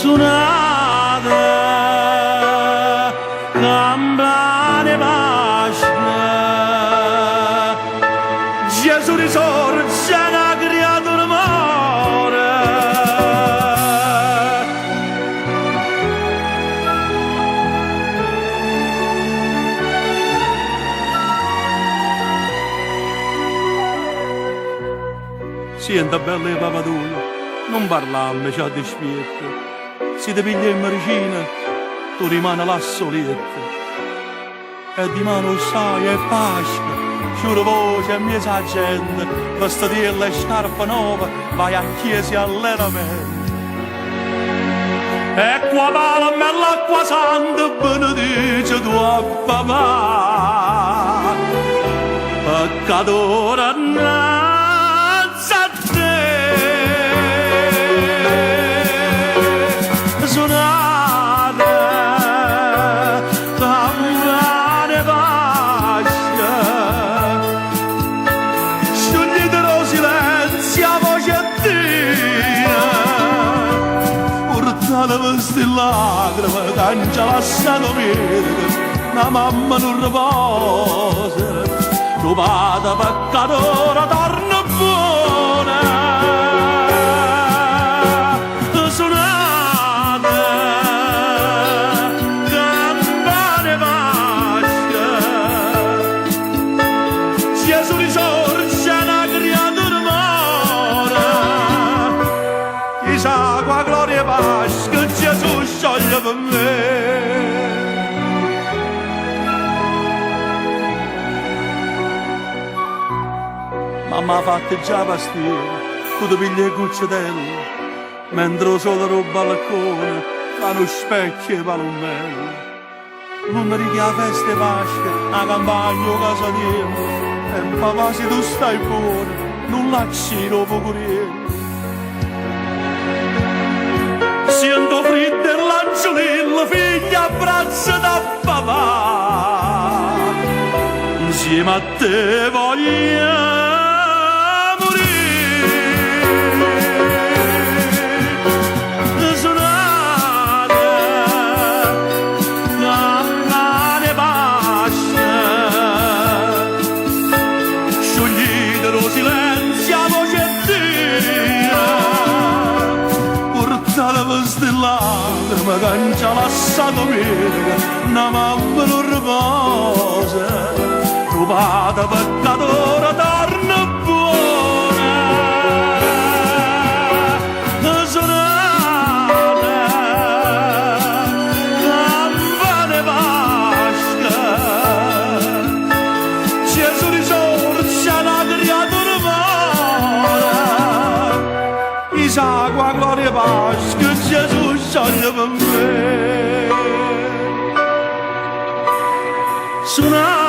suonate, campane pasce, Gesù risorge, una creatura muore. Senta bella papatura, non parlammi, c'ha di spietta. Se ti piglia in maricina, tu rimani là soletta. E di mano sai e Pasqua, giuro voce a mia gente, vestitella e scarpa nuova, vai a chiesa allenamento. E qua pala me l'acqua santa, benedice tua papà, peccatore annanzi a te. Suonate, campane pasce, sciogliete lo silenzio a voce tia, portate queste lacrime che non ci ha lasciato vivere, la mamma non riposa, tuo padre peccatore torna buona. Suonate, campane pasce, Gesù risorge, una creatura muore. Chissà qua gloria e pace che Gesù scioglie per me. Mamma ha fatto già pastiera, tu ti pigli le cucciatelle, mentre lo sole ruba al balcone, fa uno specchio e palommello. Non mi richiama festa e Pasqua, a campagna o casa tia, e papà se tu stai buono, non lasci dopo corriere. Sento freddo e l'angiolillo, figlia abbraccia da papà, insieme a te voglio queste lacrime che non ci ha lasciato vivere, una mamma non riposa, tuo padre peccatore torna buona. Suonate, campane pasce, Gesù risorge, una creatura muore. Chissà qua gloria e pace che Gesù scioglie per me. Suonate,